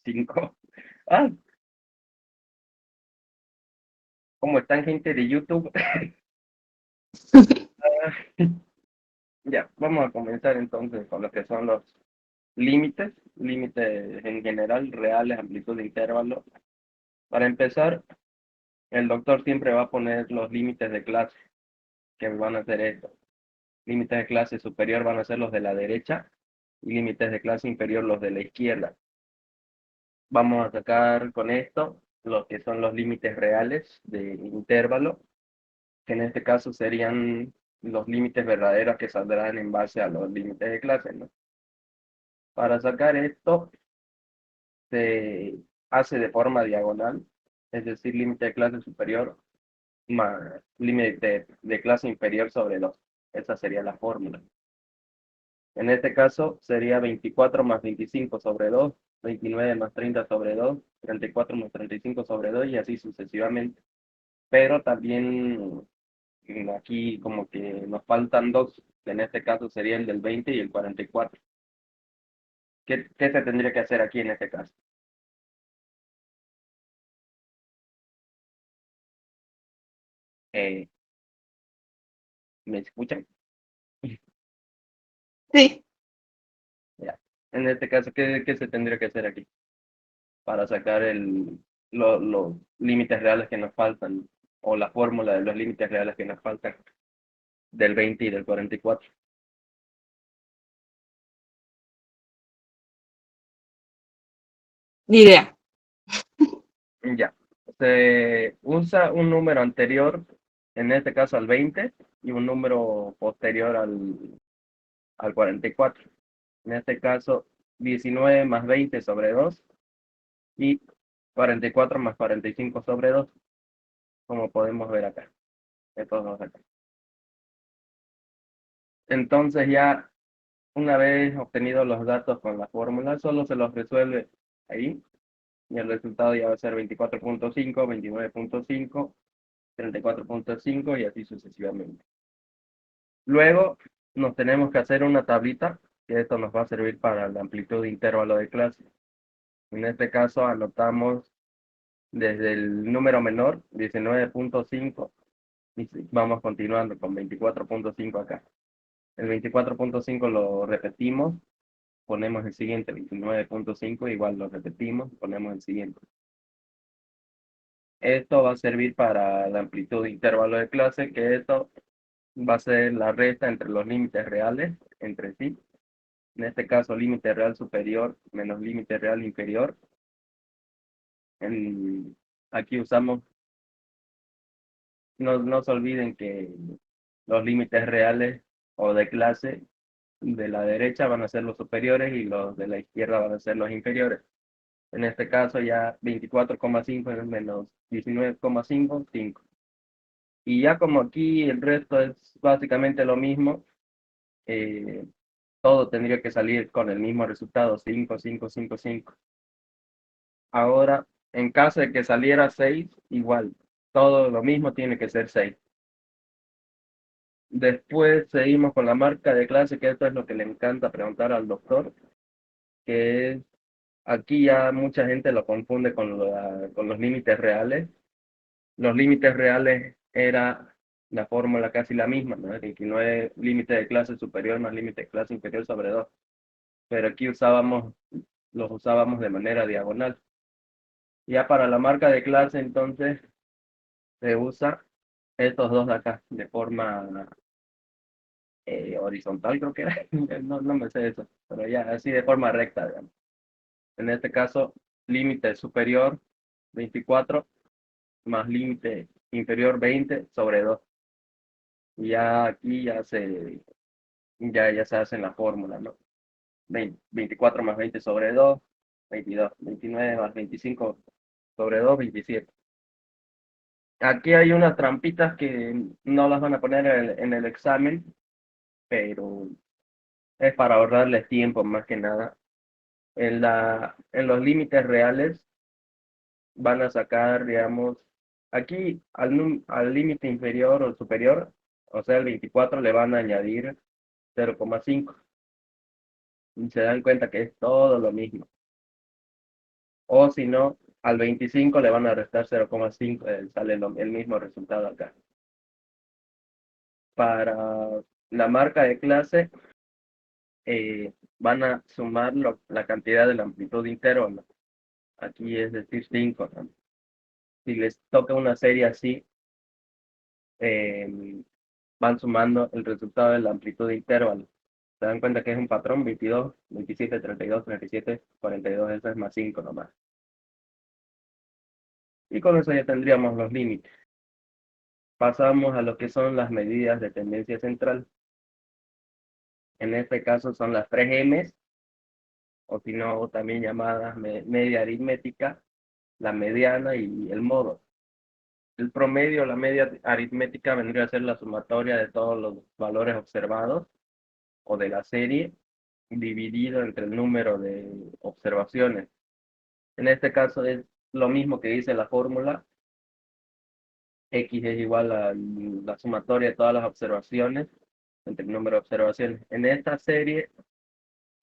5. Ah, ¿cómo están, gente de YouTube? Ya, vamos a comenzar entonces con lo que son los límites en general, reales, amplitud de intervalo. Para empezar, el doctor siempre va a poner los límites de clase, que van a ser estos. Límites de clase superior van a ser los de la derecha y límites de clase inferior los de la izquierda. Vamos a sacar con esto lo que son los límites reales de intervalo, que en este caso serían los límites verdaderos que saldrán en base a los límites de clase, ¿no? Para sacar esto se hace de forma diagonal, es decir, límite de clase superior más límite de clase inferior sobre 2. Esa sería la fórmula. En este caso sería 24 más 25 sobre 2, 29 más 30 sobre 2, 34 más 35 sobre 2 y así sucesivamente. Pero también aquí como que nos faltan dos, que en este caso sería el del 20 y el 44. ¿Qué se tendría que hacer aquí en este caso? Eh, ¿Me escuchan? Sí, Ya. En este caso, ¿qué se tendría que hacer aquí para sacar los límites reales que nos faltan o la fórmula de los límites reales que nos faltan del 20 y del 44? ni idea. Ya. Se usa un número anterior, en este caso al 20, y un número posterior al 44. En este caso, 19 más 20 sobre 2 y 44 más 45 sobre 2, como podemos ver acá. Estos dos acá. Entonces ya una vez obtenidos los datos con la fórmula, solo se los resuelve ahí y el resultado ya va a ser 24.5, 29.5, 34.5 y así sucesivamente. Luego nos tenemos que hacer una tablita, que esto nos va a servir para la amplitud de intervalo de clase. En este caso anotamos desde el número menor, 19.5, y vamos continuando con 24.5 acá. El 24.5 lo repetimos, ponemos el siguiente, 29.5, igual lo repetimos, ponemos el siguiente. Esto va a servir para la amplitud de intervalo de clase, que esto va a ser la resta entre los límites reales entre sí. En este caso, límite real superior menos límite real inferior. Aquí usamos, no se olviden que los límites reales o de clase de la derecha van a ser los superiores y los de la izquierda van a ser los inferiores. En este caso ya 24,5 es menos 19,5, 5. Y ya como aquí el resto es básicamente lo mismo, eh, todo tendría que salir con el mismo resultado, 5, 5, 5, 5. Ahora, en caso de que saliera 6, igual, todo lo mismo tiene que ser 6. Después seguimos con la marca de clase, que esto es lo que le encanta preguntar al doctor, que es, aquí ya mucha gente lo confunde con los límites reales. Los límites reales era la fórmula casi la misma, ¿no? 29 límite de clase superior más límite de clase inferior sobre 2. Pero aquí los usábamos de manera diagonal. Ya para la marca de clase, entonces, se usa estos dos de acá, de forma horizontal, creo que era. No me sé eso, pero ya, así de forma recta, digamos. En este caso, límite superior 24 más límite inferior 20 sobre 2. Y ya aquí ya se hace en la fórmula, ¿no? 24 más 20 sobre 2, 22. 29 más 25 sobre 2, 27. Aquí hay unas trampitas que no las van a poner en el examen, pero es para ahorrarles tiempo más que nada. En los límites reales van a sacar, digamos, aquí al límite inferior o superior, o sea, el 24 le van a añadir 0,5. Y se dan cuenta que es todo lo mismo. o si no, al 25 le van a restar 0,5, sale el mismo resultado acá. Para la marca de clase, van a sumar la cantidad de la amplitud intervalo. Aquí es decir 5, ¿no? Si les toca una serie así, eh, van sumando el resultado de la amplitud de intervalo. Se dan cuenta que es un patrón 22, 27, 32, 37, 42, eso es más 5 nomás. Y con eso ya tendríamos los límites. Pasamos a lo que son las medidas de tendencia central. En este caso son las 3 Ms, o si no, también llamadas media aritmética, la mediana y el modo. El promedio, la media aritmética, vendría a ser la sumatoria de todos los valores observados o de la serie, dividido entre el número de observaciones. En este caso es lo mismo que dice la fórmula, X es igual a la sumatoria de todas las observaciones entre el número de observaciones. En esta serie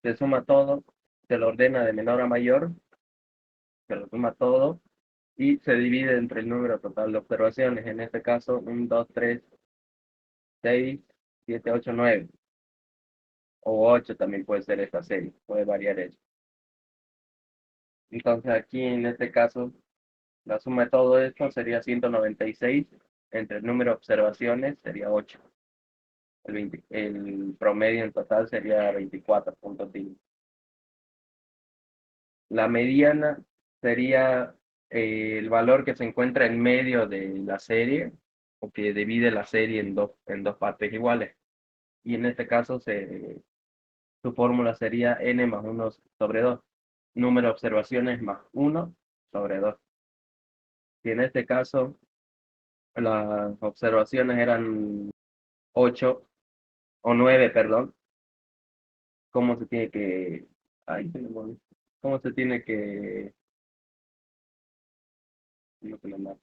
se suma todo, se lo ordena de menor a mayor, se lo suma todo y se divide entre el número total de observaciones. En este caso, 1, 2, 3, 6, 7, 8, 9. O 8 también puede ser esta serie, puede variar eso. Entonces aquí en este caso, la suma de todo esto sería 196, entre el número de observaciones sería 8. El promedio en total sería 24,5. La mediana sería el valor que se encuentra en medio de la serie, o que divide la serie en dos partes iguales. Y en este caso su fórmula sería n más 1 sobre 2. Número de observaciones más 1 sobre 2. Y en este caso las observaciones eran 8 o 9, perdón. ¿Cómo se tiene que... Ay, ¿cómo se tiene que... no se me marca.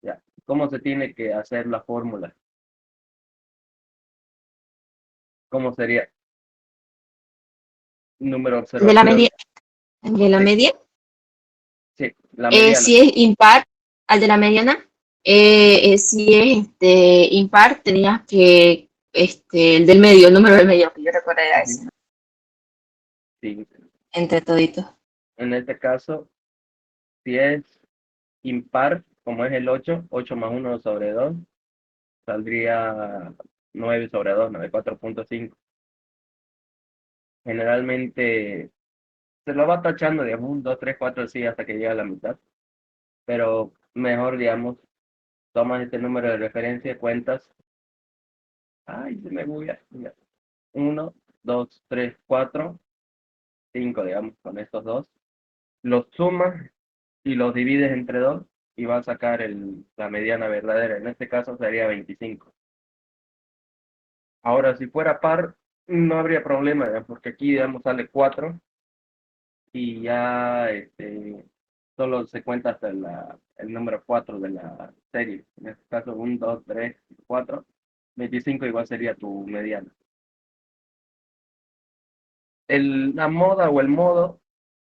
Ya. ¿Cómo se tiene que hacer la fórmula? ¿Cómo sería? Número de De la media, observación. de la Sí, media. sí, la mediana. Si es impar al de la mediana, si es impar, tenías que, el del medio, el número del medio, que yo recuerdo era Ujú. ese, ¿no? Sí. Entre toditos. En este caso, si es impar, como es el 8, 8 más 1 sobre 2, saldría 9 sobre 2, 94,5. Generalmente se lo va tachando de 1, 2, 3, 4, así hasta que llega a la mitad. Pero mejor, digamos, tomas este número de referencia, cuentas. Ay, se me buguea. 1, 2, 3, 4, 5, digamos, con estos dos. Los sumas y los divides entre 2 y vas a sacar la mediana verdadera. En este caso sería 25. Ahora, si fuera par, no habría problema, ¿verdad? Porque aquí, digamos, sale 4 y ya solo se cuenta hasta el número 4 de la serie. En este caso, 1, 2, 3, 4. 25 igual sería tu mediana. La moda o el modo,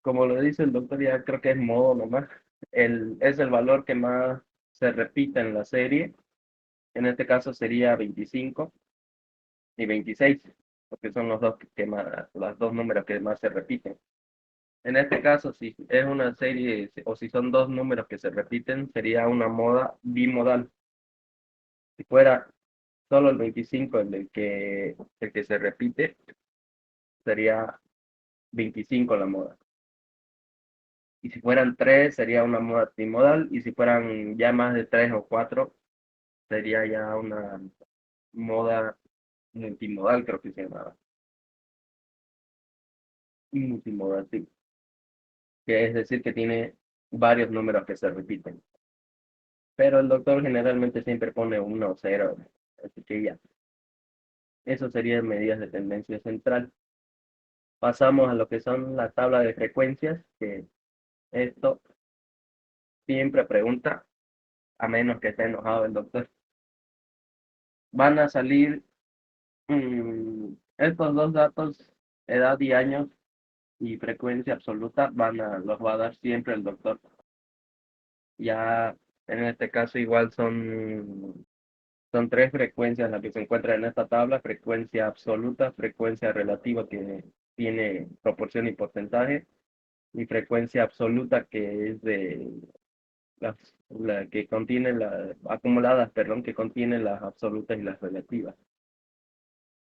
como lo dice el doctor, ya creo que es modo nomás, es el valor que más se repite en la serie. En este caso sería 25 y 26, porque son los dos números que más se repiten. En este caso, si es una serie o si son dos números que se repiten, sería una moda bimodal. Si fuera solo el 25 el que se repite, sería 25 la moda. Y si fueran tres, sería una moda trimodal. Y si fueran ya más de tres o cuatro, sería ya una moda multimodal, creo que se llamaba. Multimodal, sí. Que es decir, que tiene varios números que se repiten. Pero el doctor generalmente siempre pone uno o cero. Así que ya. Eso serían medidas de tendencia central. Pasamos a lo que son la tabla de frecuencias, que esto siempre pregunta, a menos que esté enojado el doctor. Van a salir estos dos datos, edad y años, y frecuencia absoluta los va a dar siempre el doctor. Ya en este caso igual son tres frecuencias las que se encuentran en esta tabla: frecuencia absoluta, frecuencia relativa que tiene proporción y porcentaje, y frecuencia absoluta que es de la que contiene las acumuladas, perdón, que contiene las absolutas y las relativas.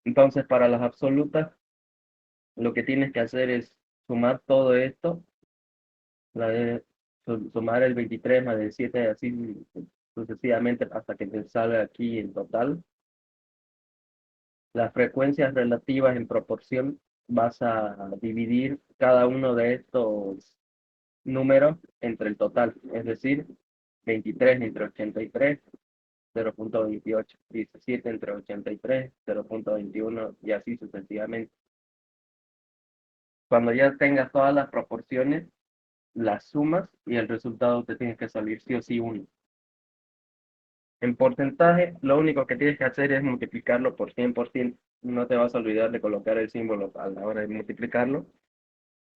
Entonces, para las absolutas, lo que tienes que hacer es sumar todo esto, sumar el 23 más el 7, así sucesivamente hasta que te salga aquí el total. Las frecuencias relativas en proporción, vas a dividir cada uno de estos números entre el total, es decir, 23 entre 83, 0.28, 17 entre 83, 0.21 y así sucesivamente. Cuando ya tengas todas las proporciones, las sumas y el resultado te tiene que salir sí o sí 1. En porcentaje, lo único que tienes que hacer es multiplicarlo por 100%. No te vas a olvidar de colocar el símbolo a la hora de multiplicarlo.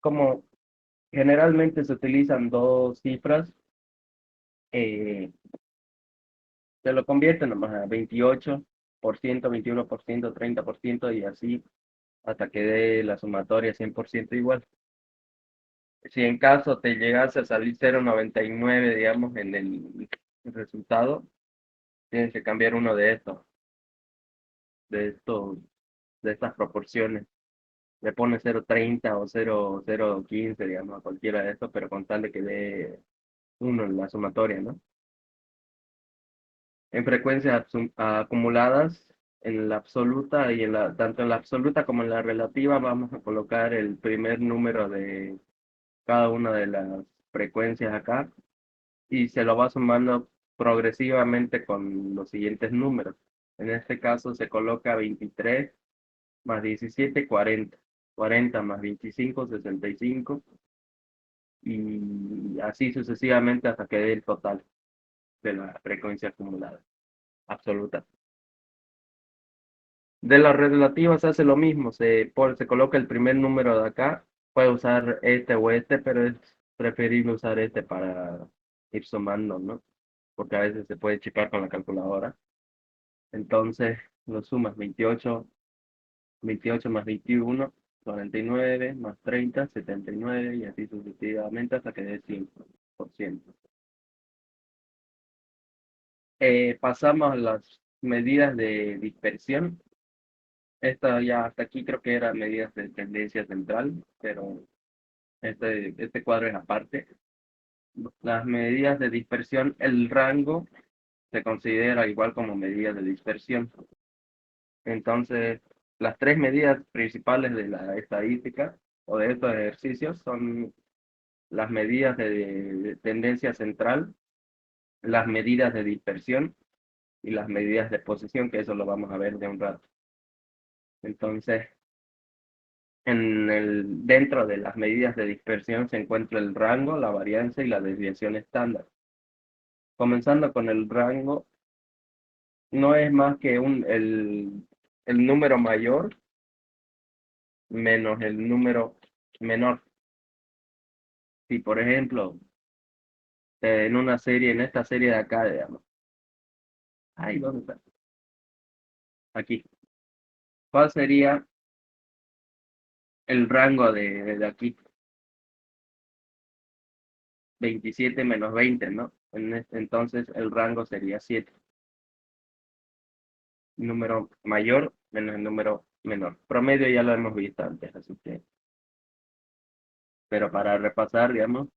Como generalmente se utilizan dos cifras, eh, se lo convierten nomás a 28%, 21%, 30% y así hasta que dé la sumatoria 100% igual. Si en caso te llegase a salir 0.99, digamos, en el resultado, tienes que cambiar uno de estos, de estas proporciones. Le pones 0.30 o 0.15, digamos, a cualquiera de estos, pero con tal de que dé uno en la sumatoria, ¿no? En frecuencias acumuladas, en la absoluta y tanto en la absoluta como en la relativa, vamos a colocar el primer número de cada una de las frecuencias acá y se lo va sumando progresivamente con los siguientes números. En este caso se coloca 23 más 17, 40. 40 más 25, 65 y así sucesivamente hasta que dé el total de la frecuencia acumulada absoluta. De las relativas se hace lo mismo, se coloca el primer número de acá, puede usar este o este, pero es preferible usar este para ir sumando, ¿no? Porque a veces se puede chipar con la calculadora. Entonces lo sumas 28 más 21, 49 más 30, 79 y así sucesivamente hasta que dé 100%. Pasamos a las medidas de dispersión. Esta ya hasta aquí creo que eran medidas de tendencia central, pero este cuadro es aparte. Las medidas de dispersión, el rango se considera igual como medidas de dispersión. Entonces, las tres medidas principales de la estadística o de estos ejercicios son las medidas de tendencia central, las medidas de dispersión y las medidas de posición, que eso lo vamos a ver de un rato. Entonces, dentro de las medidas de dispersión se encuentra el rango, la varianza y la desviación estándar. Comenzando con el rango, no es más que el número mayor menos el número menor. Si, por ejemplo, en esta serie de acá, digamos, ay, ¿dónde está? Aquí. ¿Cuál sería el rango de aquí? 27 menos 20, ¿no? Entonces el rango sería 7. Número mayor menos el número menor. Promedio ya lo hemos visto antes, así que. Pero para repasar, digamos,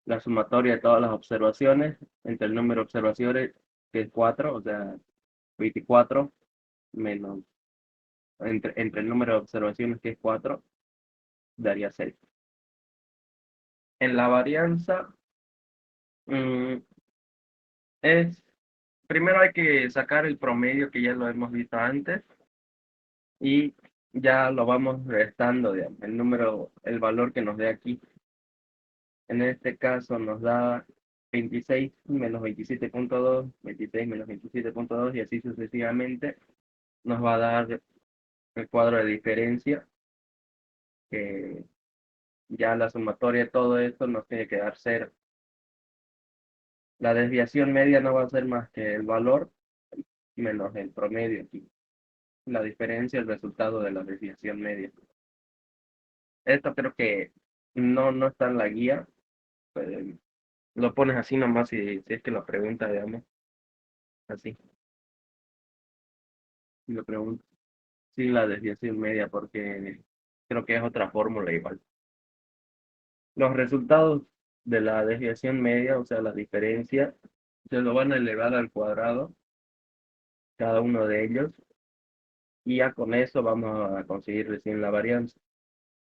la sumatoria de todas las observaciones entre el número de observaciones, que es 4, o sea, 24, menos, entre el número de observaciones, que es 4, daría 6. En la varianza, mm, primero hay que sacar el promedio, que ya lo hemos visto antes, y ya lo vamos restando, digamos, el valor que nos dé aquí. En este caso nos da 26 menos 27.2, 26 menos 27.2 y así sucesivamente. Nos va a dar el cuadro de diferencia, que Ya la sumatoria de todo esto nos tiene que dar cero. La desviación media no va a ser más que el valor menos el promedio aquí. La diferencia, el resultado de la desviación media. Esto creo que no está en la guía. Pues, lo pones así nomás si es que lo pregunta, digamos, así. Si lo pregunta, sin la desviación media, porque creo que es otra fórmula igual. Los resultados de la desviación media, o sea, la diferencia, se lo van a elevar al cuadrado, cada uno de ellos, y ya con eso vamos a conseguir recién la varianza.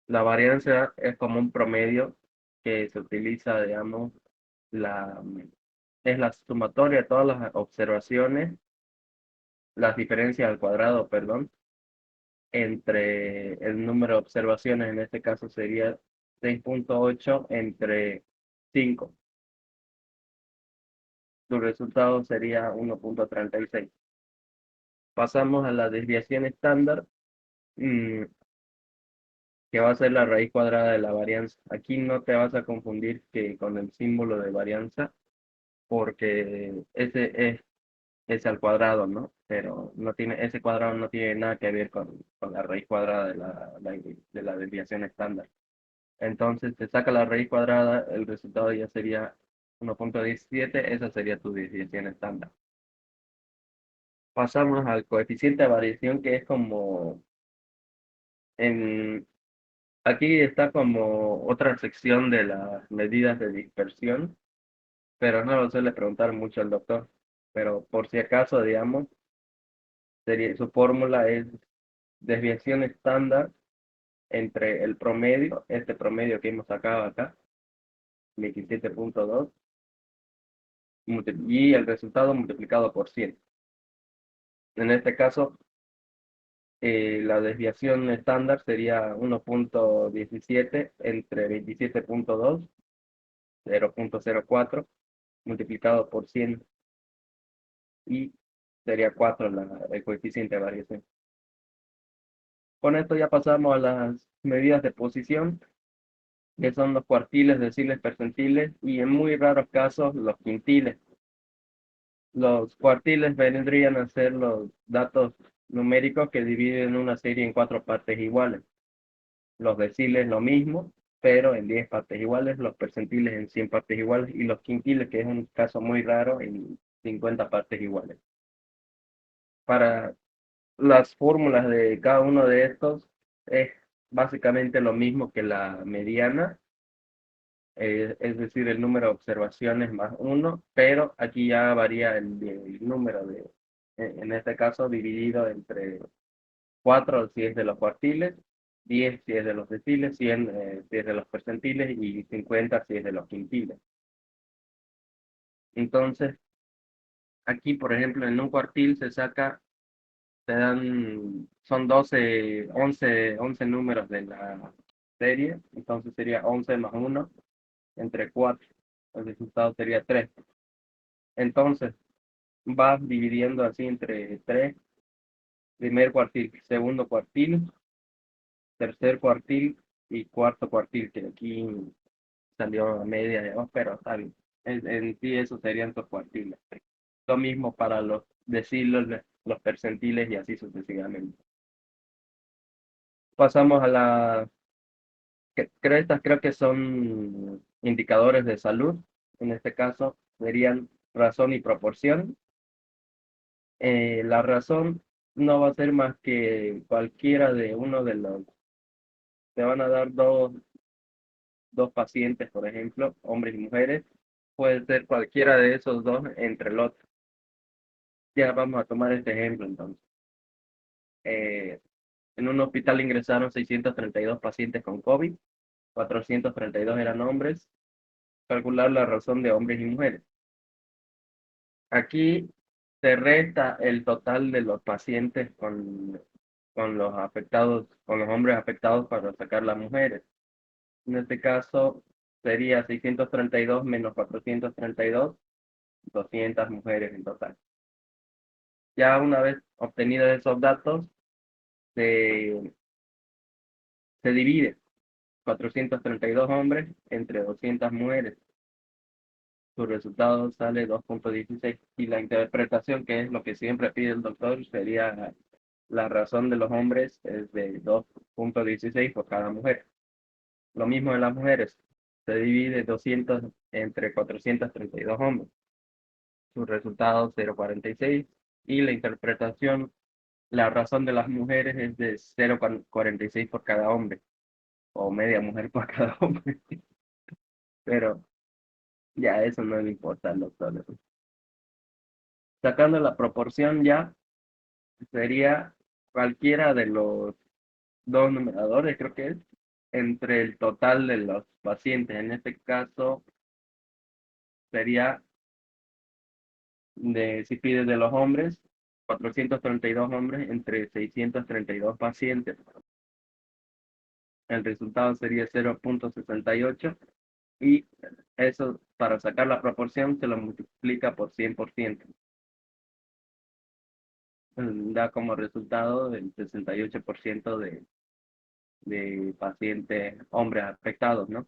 La varianza es como un promedio que se utiliza, digamos, la, es la sumatoria de todas las observaciones, las diferencias al cuadrado, perdón, entre el número de observaciones, en este caso sería 6.8 entre 5. Tu resultado sería 1.36. Pasamos a la desviación estándar, mm, que va a ser la raíz cuadrada de la varianza. Aquí no te vas a confundir que con el símbolo de varianza, porque ese al cuadrado, ¿no? Pero no tiene, ese cuadrado no tiene nada que ver con la raíz cuadrada de la desviación estándar. Entonces te saca la raíz cuadrada, el resultado ya sería 1.17, esa sería tu desviación estándar. Pasamos al coeficiente de variación, que es como en, aquí está como otra sección de las medidas de dispersión, pero no lo suele preguntar mucho el doctor. Pero por si acaso, digamos, sería, su fórmula es desviación estándar entre el promedio, este promedio que hemos sacado acá, 27.2, y el resultado multiplicado por 100. En este caso, la desviación estándar sería 1.17 entre 27.2, 0.04, multiplicado por 100, y sería 4 el coeficiente de variación. Con esto ya pasamos a las medidas de posición, que son los cuartiles, deciles, percentiles y en muy raros casos los quintiles. Los cuartiles vendrían a ser los datos numéricos que dividen una serie en 4 partes iguales. Los deciles lo mismo, pero en 10 partes iguales, los percentiles en 100 partes iguales y los quintiles, que es un caso muy raro, en 50 partes iguales. Para las fórmulas de cada uno de estos es básicamente lo mismo que la mediana, es decir, el número de observaciones más 1, pero aquí ya varía el número en este caso, dividido entre 4 si es de los cuartiles, 10 si es de los deciles, 100 si es de los percentiles y 50 si es de los quintiles. Entonces, aquí, por ejemplo, en un cuartil se saca, te dan, son 11 números de la serie, entonces sería 11 más 1 entre 4. El resultado sería 3. Entonces, vas dividiendo así entre 3, primer cuartil, segundo cuartil, tercer cuartil y cuarto cuartil, que aquí salió a media de 2, pero está bien. En sí, esos serían tus cuartiles. Lo mismo para los deciles, los percentiles y así sucesivamente. Pasamos a creo que son indicadores de salud. En este caso, serían razón y proporción. La razón no va a ser más que cualquiera de uno de los, te van a dar dos pacientes, por ejemplo, hombres y mujeres, puede ser cualquiera de esos dos entre el otro. Ya vamos a tomar este ejemplo entonces. Eh, en un hospital ingresaron 632 pacientes con COVID, 432 eran hombres. Calcular la razón de hombres y mujeres. Aquí se resta el total de los pacientes con los afectados, con los hombres afectados para sacar las mujeres. En este caso sería 632 menos 432, 200 mujeres en total. Ya una vez obtenidos esos datos, se, se divide. 432 hombres entre 200 mujeres. Su resultado sale 2.16. Y la interpretación, que es lo que siempre pide el doctor, sería la razón de los hombres es de 2.16 por cada mujer. Lo mismo de las mujeres. Se divide 200 entre 432 hombres. Su resultado 0.46. Y la interpretación, la razón de las mujeres es de 0.46 por cada hombre. O media mujer por cada hombre. Pero ya eso no le importa al doctor. Sacando la proporción ya, sería cualquiera de los dos numeradores, creo que es, entre el total de los pacientes. En este caso, sería si pide de los hombres, 432 hombres entre 632 pacientes. El resultado sería 0.68 y eso, para sacar la proporción, se lo multiplica por 100%. Da como resultado el 68% de pacientes hombres afectados, ¿no?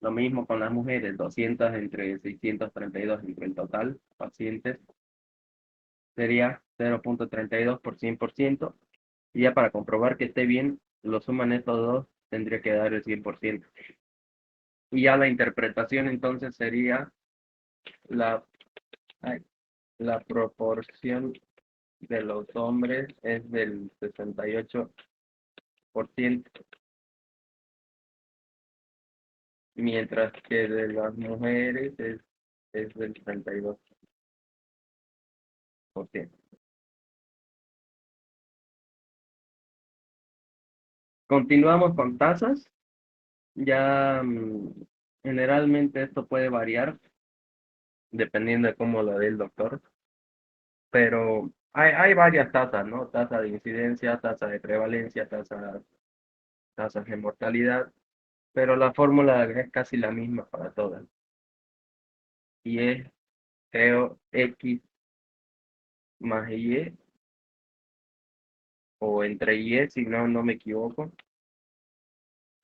Lo mismo con las mujeres, 200 entre 632 entre el total pacientes, sería 0.32 por 100%. Y ya para comprobar que esté bien, lo suman estos dos, tendría que dar el 100%. Y ya la interpretación entonces sería la, la proporción de los hombres es del 68%, mientras que de las mujeres es del 32%. Continuamos con tasas. Ya generalmente esto puede variar dependiendo de cómo lo dé el doctor, pero hay varias tasas, ¿no? Tasa de incidencia, tasa de prevalencia, tasas de mortalidad, pero la fórmula es casi la misma para todas. Y es, creo, X más Y, o entre Y, si no me equivoco.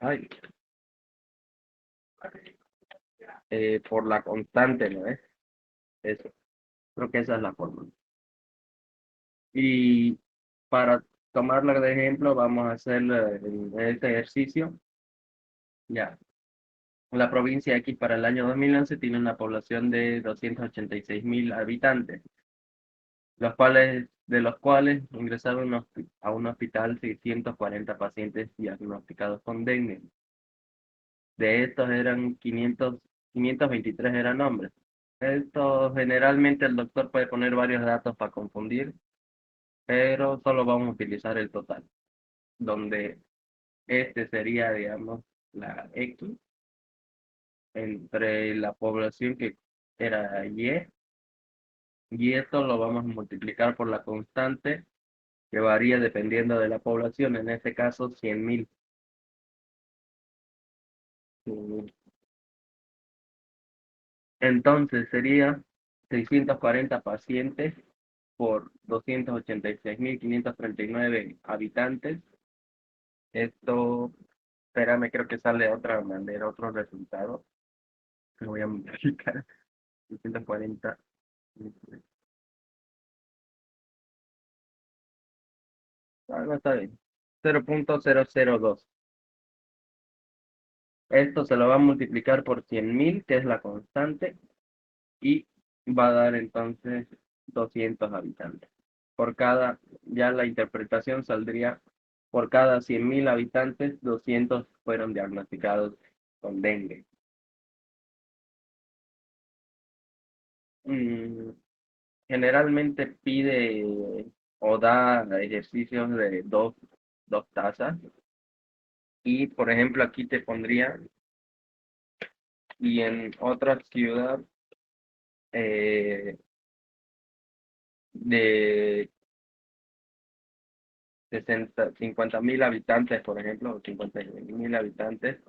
Ay, por la constante, ¿no es? Eso, creo que esa es la fórmula. Y para tomarla de ejemplo, vamos a hacer este ejercicio. Ya, la provincia X para el año 2011 tiene una población de 286.000 habitantes, de los cuales ingresaron a un hospital 640 pacientes diagnosticados con dengue. De estos eran 523 eran hombres. Esto generalmente el doctor puede poner varios datos para confundir, pero solo vamos a utilizar el total, donde este sería, digamos, la X entre la población que era y esto lo vamos a multiplicar por la constante que varía dependiendo de la población, en este caso 100.000. Entonces sería 640 pacientes por 286.539 habitantes. Esto, espérame, creo que sale de otra manera, otro resultado. Lo voy a multiplicar. 640. Ah, no está bien. 0.002. Esto se lo va a multiplicar por 100.000, que es la constante, y va a dar entonces 200 habitantes. Ya la interpretación saldría, por cada 100.000 habitantes, 200 fueron diagnosticados con dengue. Mm, Generalmente pide o da ejercicios de dos tasas. Y por ejemplo aquí te pondría, y en otra ciudad de 50.000 habitantes, por ejemplo, o 50.000 habitantes,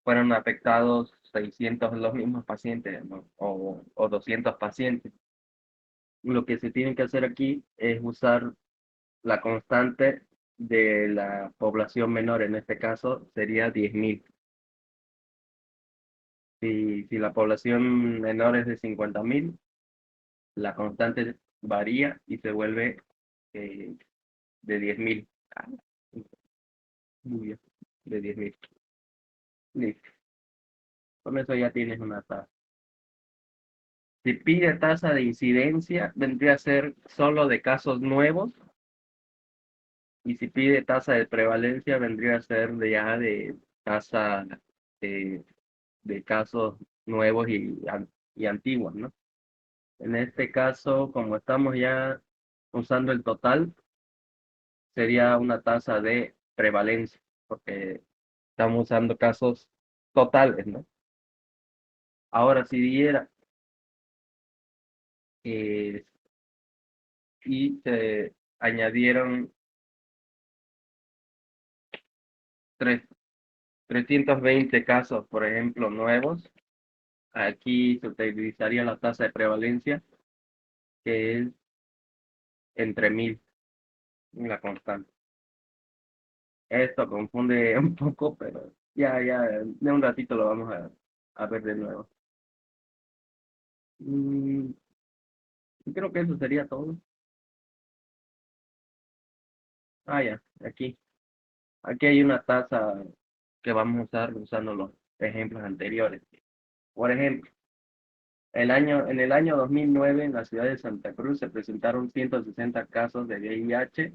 fueron afectados 600 los mismos pacientes, ¿no? O 200 pacientes. Lo que se tiene que hacer aquí es usar la constante de la población menor, en este caso sería 10.000. Si la población menor es de 50.000, la constante varía y se vuelve eh, de 10.000. Ah, muy bien, de 10.000. Listo. Con eso ya tienes una tasa. Si pide tasa de incidencia, vendría a ser solo de casos nuevos. Y si pide tasa de prevalencia, vendría a ser de ya de tasa de, de casos nuevos y antiguos, ¿no? En este caso, como estamos ya usando el total, sería una tasa de prevalencia, porque estamos usando casos totales, ¿no? Ahora, si diera eh, y se añadieron tres- 320 casos, por ejemplo, nuevos, aquí se utilizaría la tasa de prevalencia, que es entre 1.000, la constante. Esto confunde un poco, pero ya, de un ratito lo vamos a ver de nuevo. Mm, Creo que eso sería todo. Ya, aquí. Aquí hay una tasa que vamos a usar usando los ejemplos anteriores. Por ejemplo, en el año 2009 en la ciudad de Santa Cruz se presentaron 160 casos de VIH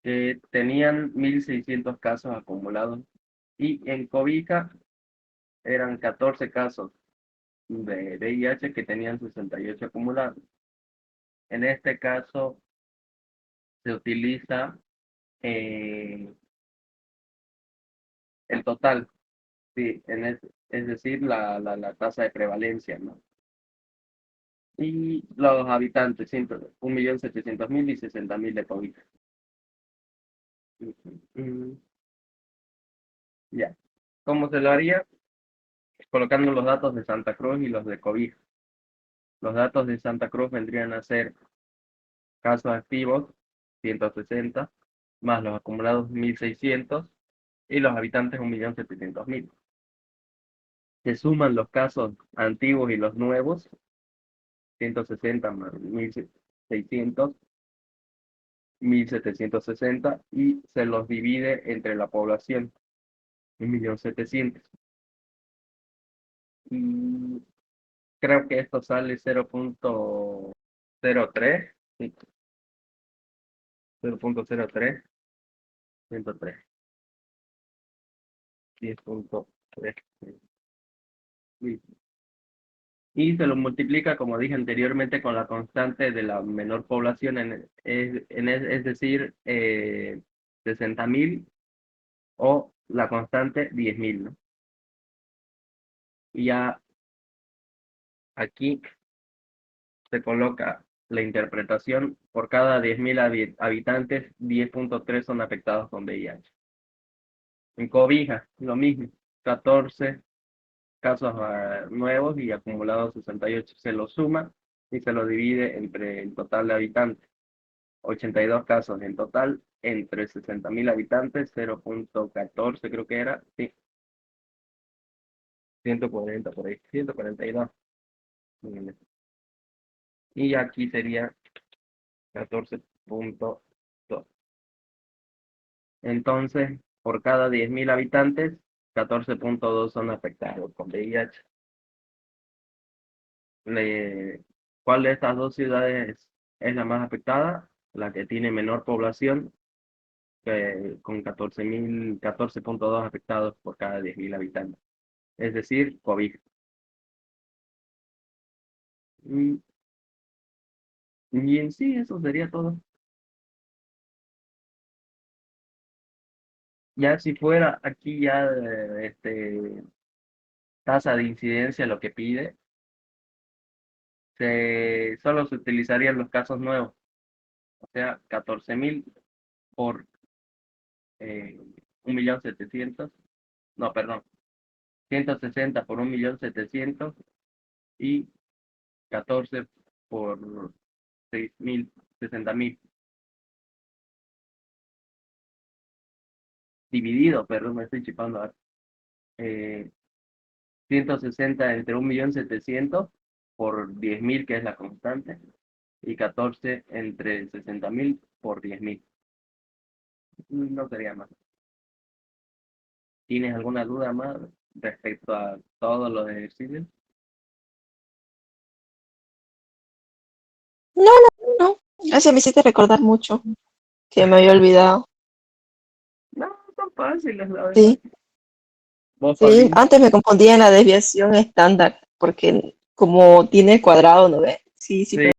que tenían 1.600 casos acumulados y en Cobija eran 14 casos de VIH que tenían 68 acumulados. En este caso se utiliza eh, el total, sí, es decir, la tasa de prevalencia, ¿no? Y los habitantes, 1.700.000 y 60.000 de Cobija. Mm, Ya. ¿Cómo se lo haría? Colocando los datos de Santa Cruz y los de Cobija. Los datos de Santa Cruz vendrían a ser casos activos, 160, más los acumulados 1.600 y los habitantes 1.700.000. Se suman los casos antiguos y los nuevos, 160 más 1.600, 1.760 y se los divide entre la población, 1.700.000. Y creo que esto sale 0.03, sí, 0.03, 103, 10.3. Y se lo multiplica, como dije anteriormente, con la constante de la menor población, es decir, 60.000 o la constante 10.000, ¿no? Y ya aquí se coloca la interpretación: por cada 10.000 habitantes, 10.3 son afectados con VIH. En Cobija, lo mismo, 14 casos nuevos y acumulados 68. Se lo suma y se lo divide entre el total de habitantes. 82 casos en total, entre 60.000 habitantes, 0.14 creo que era, sí, 140 por ahí, 142. Y aquí sería 14.2. Entonces, por cada 10.000 habitantes, 14.2 son afectados con VIH. Le- ¿Cuál de estas dos ciudades es la más afectada? La que tiene menor población, con 14.000, 14.2 afectados por cada 10.000 habitantes. Es decir, COVID. Mm, Y en sí, eso sería todo. Ya si fuera aquí ya tasa de incidencia lo que pide, solo se utilizarían los casos nuevos, o sea, 14.000 por 1.700.000, no, perdón, 160 por 1.700.000 y 14 por 6.000, 60.000. dividido, pero me estoy chipando ahora. 160 entre 1.700.000 por 10.000, que es la constante, y 14 entre 60.000 por 10.000. No sería más. ¿Tienes alguna duda más respecto a todos los ejercicios? No, no. Gracias, me hiciste recordar mucho, que me había olvidado. No, son fáciles, la verdad. Sí, ¿Vos, sí. Paulina? Antes me confundía en la desviación estándar, porque como tiene cuadrado, ¿no ves? Sí, sí, Sí,